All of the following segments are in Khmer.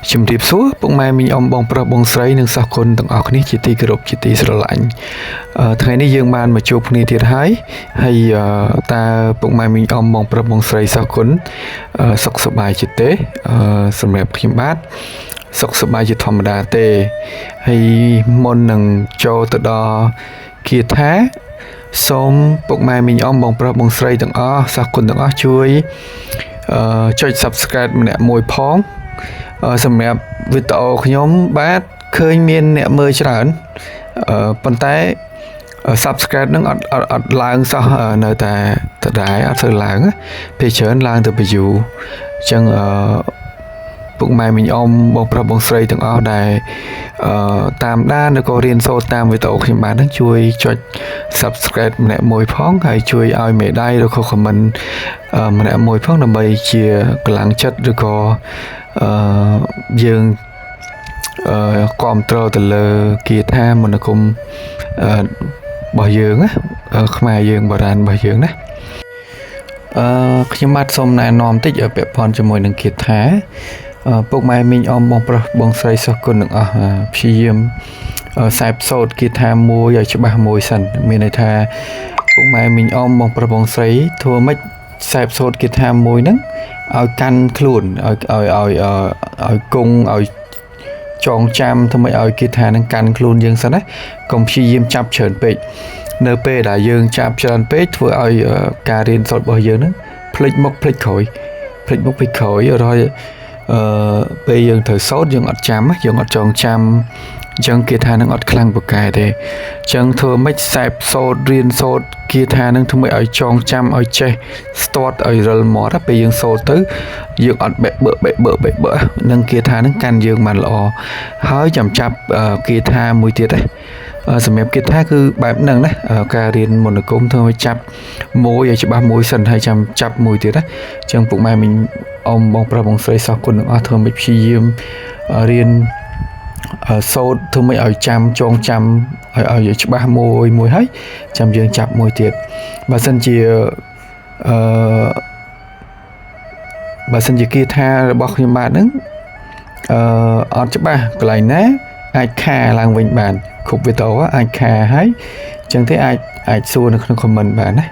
ជំរាបសួរពុកម៉ែមីងអ៊ំបងប្រុសបងស្រីនិងសិស្សគុណទាំងអស់គ្នាជាទីគោរពជាទីស្រឡាញ់ថ្ងៃនេះយើងបានមកជួបគ្នាទៀតហើយតើពុកម៉ែមីងអ៊ំបងប្រុសបងស្រីសិស្សគុណសុខសប្បាយជាទេសម្រាប់ខ្ញុំបាទសុខសប្បាយជាធម្មតាទេហើយមុននឹងចូលទៅដល់គាថាសូមពុកម៉ែមីងអ៊ំបងប្រុសបងស្រីទាំងអស់សិស្សគុណទាំងអស់ជួយចុច Subscribe ម្នាក់មួយផងសម្រាប់វីដេអូខ្ញុំបាទឃើញមានអ្នកមើលច្រើនប៉ុន្តែ Subscribe នឹងអត់ឡើងសោះនៅតែដដែលអត់ធ្វើឡើងពេលច្រើនឡើងទៅ view អញ្ចឹងពុកម៉ែមីងអ៊ំបងប្រុសបងស្រីទាំងអស់ដែលតាមដានឬក៏រៀនសូត្រតាមវីដេអូខ្ញុំបាននឹងជួយចុច Subscribe ម្នាក់មួយផងហើយជួយឲ្យមេដៃឬក៏ comment ម្នាក់មួយផងដើម្បីជាកម្លាំងចិត្តឬក៏យើងគាំទ្រទៅលើគាថាមន្តអាគមរបស់យើងណាខ្មែរយើងបុរាណរបស់យើងណាខ្ញុំបាទសូមណែនាំបន្តិចពាក់ព័ន្ធជាមួយនឹងគាថាពុកម៉ែមីងអ៊ំបងប្រុសបងស្រីសិស្សគុណទាំងអស់ព្យាយាមខ្សែផ្សោតគាថាមួយឲ្យច្បាស់មួយសិនមានន័យថាពុកម៉ែមីងអ៊ំបងប្រុសបងស្រីធ្វើម៉េចខ្សែផ្សោតគាថាមួយហ្នឹងឲ្យកាន់ខ្លួនឲ្យគង់ឲ្យចងចាំធ្វើម៉េចឲ្យគាថានឹងកាន់ខ្លួនយើងសិនណាកុំព្យាយាមចាប់ច្រើនពេកនៅពេលដែលយើងចាប់ច្រើនពេកធ្វើឲ្យការរៀនសូត្ររបស់យើងហ្នឹងភ្លេចមុខភ្លេចក្រោយរហូតពេលយើងត្រូវសូត្រយើងអត់ចាំយើងអត់ចងចាំអញ្ចឹងគាថានឹងអត់ខ្លាំងពូកែទេអញ្ចឹងធ្វើម៉េចខ្សែផ្សោតរៀនសូត្រគាថានឹងធ្វើម៉េចឲ្យចងចាំឲ្យចេះស្ទាត់ឲ្យរិលមាត់ពេលយើងសូត្រទៅយើងអត់បែកបើនឹងគាថានឹងកាន់យើងបានល្អហើយចាំចាប់គាថាមួយទៀតសម្រាប់គាថាគឺបែបហ្នឹងណាការរៀនមន្តអាគមធ្វើឲ្យចាប់មួយឲ្យច្បាស់មួយសិនហើយចាំចាប់មួយទៀតណាអញ្ចឹងពុកម៉ែមីងអ៊ំបងប្រុសបងស្រីសិស្សគុណទាំងអស់ធ្វើម៉េចព្យាយាមរៀនសូត្រធ្វើម៉េចឲ្យចាំចងចាំឲ្យច្បាស់មួយហើយចាំយើងចាប់មួយទៀតបើសិនជាគាថារបស់ខ្ញុំបាទហ្នឹងអត់ច្បាស់កន្លែងណាអាចខាឡើងវិញបានគ្រប់វីដេអូអាចខាហើយអញ្ចឹងទេអាចសួរនៅក្នុង comment បានណា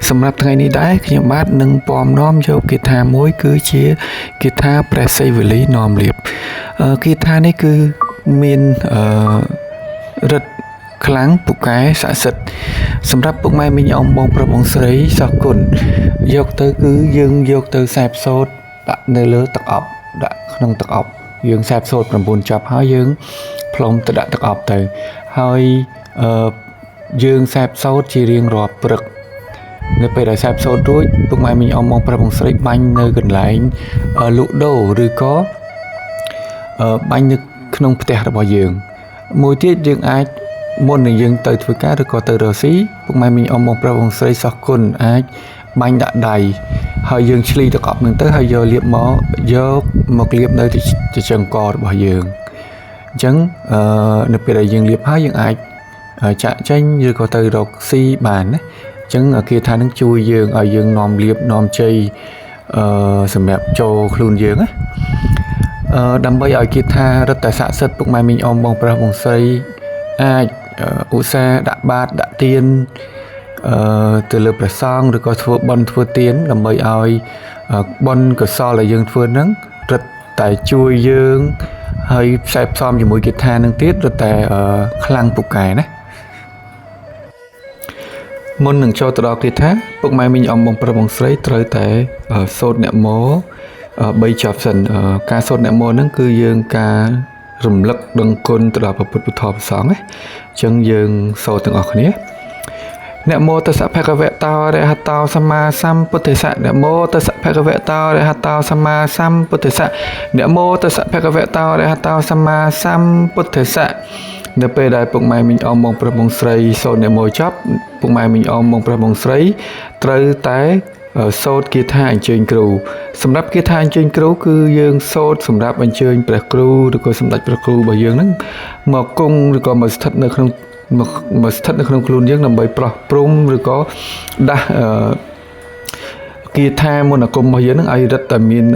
សម្រាប់ថ្ងៃនេះដែរខ្ញុំបាទនឹងពំនាំយកគាថាមួយគឺជាគាថាព្រះសីវលីនាំលៀបគាថានេះគឺមានរិទ្ធខ្លាំងពូកែស័ក្តិសិទ្ធិសម្រាប់ពុកម៉ែមីងអ៊ំបងប្រុសបងស្រីសិស្សគុណយកទៅគឺយើងយកទៅខ្សែផ្សោតដាក់នៅលើទឹកអប់ដាក់ក្នុងទឹកអប់យើងខ្សែផ្សោត9ចប់ហើយយើងផ្លុំទៅដាក់ទឹកអប់ទៅហើយយើងខ្សែផ្សោតជារៀងរាល់ព្រឹកនៅពេលដែលខ្សែផ្សោតរួចពុកម៉ែមីងអ៊ំបងប្រុសបងស្រីបាញ់នៅកន្លែងលក់ដូរឬក៏បាញ់នៅក្នុងផ្ទះរបស់យើងមួយទៀតយើងអាចមុននឹងយើងទៅធ្វើការឬក៏ទៅរកស៊ីពុកម៉ែមីងអ៊ំបងប្រុសបងស្រីសិស្សគុណអាចបាញ់ដាក់ដៃហើយយើងឆ្លីទឹកអប់នឹងទៅហើយយកលាបមកលាបនៅទីចង្ករបស់យើងអញ្ចឹងនៅពេលដែលយើងលាបហើយយើងអាចចាក់ចេញឬក៏ទៅរកស៊ីបានណាអញ្ចឹងគាថានឹងជួយយើងឲ្យយើងនាំលាបនាំជ័យសម្រាប់ចូលខ្លួនយើងណាដើម្បីឲ្យគាថារឹតតែស័ក្តិសិទ្ធិពុកម៉ែមីងអ៊ំបងប្រុសបងស្រីអាចឧស្សាហ៍ដាក់បាតដាក់ទៀនទៅលើព្រះសង្ឃឬក៏ធ្វើបុណ្យធ្វើទានដើម្បីឲ្យបុណ្យកុសលដែលយើងធ្វើហ្នឹងរឹតតែជួយយើងហើយផ្សែផ្សំជាមួយគាថានឹងទៀតរឹតតែខ្លាំងពូកែណាមុននឹងចូលទៅដល់គាថាពុកម៉ែមីងអ៊ំបងប្រុសបងស្រីត្រូវតែសូត្រនមោ3ចប់សិនការសូត្រនមោហ្នឹងគឺយើងការរំលឹកដឹងគុណទៅដល់ព្រះពុទ្ធពធព្រះសង្ឃណាអញ្ចឹងយើងសូត្រទាំងអស់គ្នានមោតស្សៈភគវតោអរហតោសម្មាសម្ពុទ្ធស្សៈនមោតស្សៈភគវតោអរហតោសម្មាសម្ពុទ្ធស្សៈនមោតស្សៈភគវតោអរហតោសម្មាសម្ពុទ្ធស្សៈនៅពេលដែលពុកម៉ែមីងអ៊ំបងប្រុសបងស្រីសូត្រនមោចប់ពុកម៉ែមីងអ៊ំបងប្រុសបងស្រីត្រូវតែសូត្រគាថាអញ្ជើញគ្រូសម្រាប់គាថាអញ្ជើញគ្រូគឺយើងសូត្រសម្រាប់អញ្ជើញព្រះគ្រូឬក៏សម្ដេចព្រះគ្រូរបស់យើងហ្នឹងមកគង់ឬក៏មកស្ថិតនៅក្នុងខ្លួនយើងដើម្បីប្រោះព្រំឬក៏ដាស់ គាថាមន្តអាគមរបស់យើងហ្នឹងឲ្យរឹតតែមាន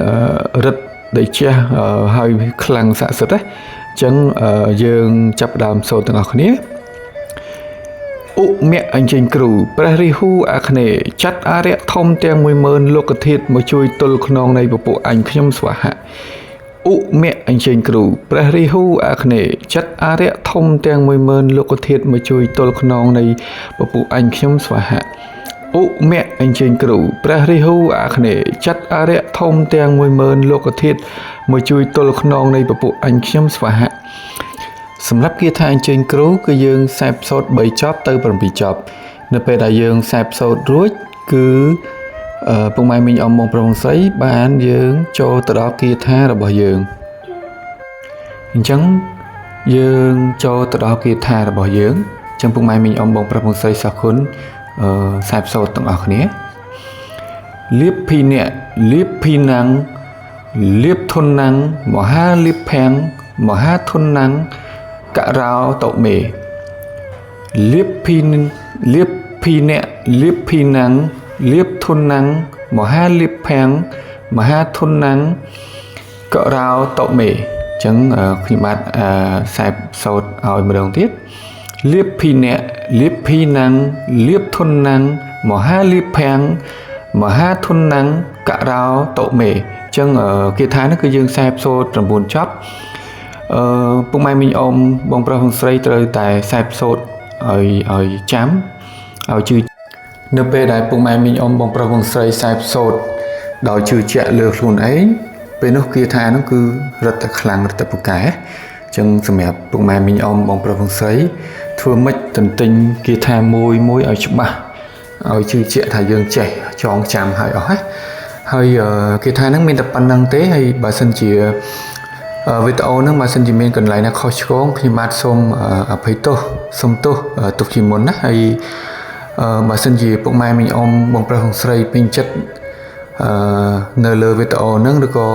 រឹតដែលជះហើយខ្លាំងស័ក្តិសិទ្ធិអញ្ចឹងយើងចាប់ផ្ដើមសូត្រទាំងអស់គ្នាឧមៈអញ្ជើញគ្រូព្រះរាហូអាគ្នេយ៍ចាត់អារ្យធំទាំង 10000 លោកធាតុមកជួយទល់ខ្នងនៃពពួកអញខ្ញុំស្វាហៈឧមៈអញ្ជើញគ្រូព្រះរាហូអាគ្នេយ៍ចាត់អារ្យធំទាំង 10000 លោកធាតុមកជួយទល់ខ្នងនៃពពួកអញខ្ញុំស្វាហៈឧមៈអញ្ជើញគ្រូព្រះរាហូអាគ្នេយ៍ចាត់អារ្យធំទាំង 10000 លោកធាតុមកជួយទល់ខ្នងនៃពពួកអញខ្ញុំស្វាហៈសម្រាប់គាថាអញ្ជើញគ្រូគឺយើងខ្សែផ្សូត3ចប់ទៅ7ចប់នៅពេលដែលយើងខ្សែផ្សូតរួចគឺពុកម៉ែមីងអ៊ំបងប្រុសស្រីបានយើងចូលទៅដល់គាថារបស់យើងអញ្ចឹងយើងចូលទៅដល់គាថារបស់យើងអញ្ចឹងពុកម៉ែមីងអ៊ំបងប្រុសស្រីសោះគុណខ្សែផ្សូតទាំងអស់គ្នាលៀបភីអ្នកលៀបភីណាំងលៀបធុនណាំងមហាលៀបផាំងមហាធុនណាំងករោតមេលៀបភីអ្នកលៀបភីណាំងលៀបធុនណាំងមហាលៀបផាំងមហាធុនណាំងករោតមេអញ្ចឹងខ្ញុំបាទខ្សែផ្សូតឲ្យម្ដងទៀតលៀបភីអ្នកលៀបភីណាំងលៀបធុនណាំងមហាលៀបផាំងមហាធុនណាំងករោតមេអញ្ចឹងគាថានេះគឺយើងខ្សែផ្សូត9ចប់ពុកម៉ែមីងអ៊ំបងប្រុសបងស្រីត្រូវតែខ្សែផ្សូតឲ្យចាំឲ្យជឿនៅពេលដែលពុកម៉ែមីងអ៊ំបងប្រុសបងស្រីខ្សែផ្សូតដោយជឿជាក់លើខ្លួនឯងពេលនោះគាថានោះគឺរឹតតែខ្លាំងរឹតតែពូកែអញ្ចឹងសម្រាប់ពុកម៉ែមីងអ៊ំបងប្រុសបងស្រីធ្វើម៉េចទន្ទិញគាថាមួយឲ្យច្បាស់ឲ្យជឿជាក់ថាយើងចេះចងចាំឲ្យអស់ហើយគាថាហ្នឹងមានតែប៉ុណ្្នឹងទេហើយបើសិនជាវីដេអូហ្នឹងបើសិនជាមានកន្លែងណាខុសឆ្គងខ្ញុំបាទសូមអភ័យទោសសូមទោសទុកជាមុនណាហើយបើសិនជាពុកម៉ែមីងអ៊ំបងប្រុសបងស្រីពេញចិត្តនៅលើវីដេអូហ្នឹងឬក៏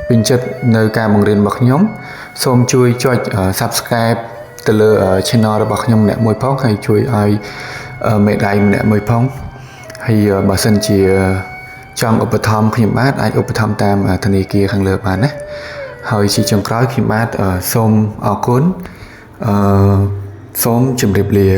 ពេញចិត្តនៅការបង្រៀនរបស់ខ្ញុំសូមជួយចុច Subscribe ទៅលើ Channel របស់ខ្ញុំម្នាក់មួយផងហើយជួយឲ្យមេដៃម្នាក់មួយផងហើយបើសិនជាចង់ឧបត្ថម្ភខ្ញុំបាទអាចឧបត្ថម្ភតាមធនាគារខាងលើបានណាហើយជាចុងក្រោយខ្ញុំបាទសូមអរគុណសូមជម្រាបលា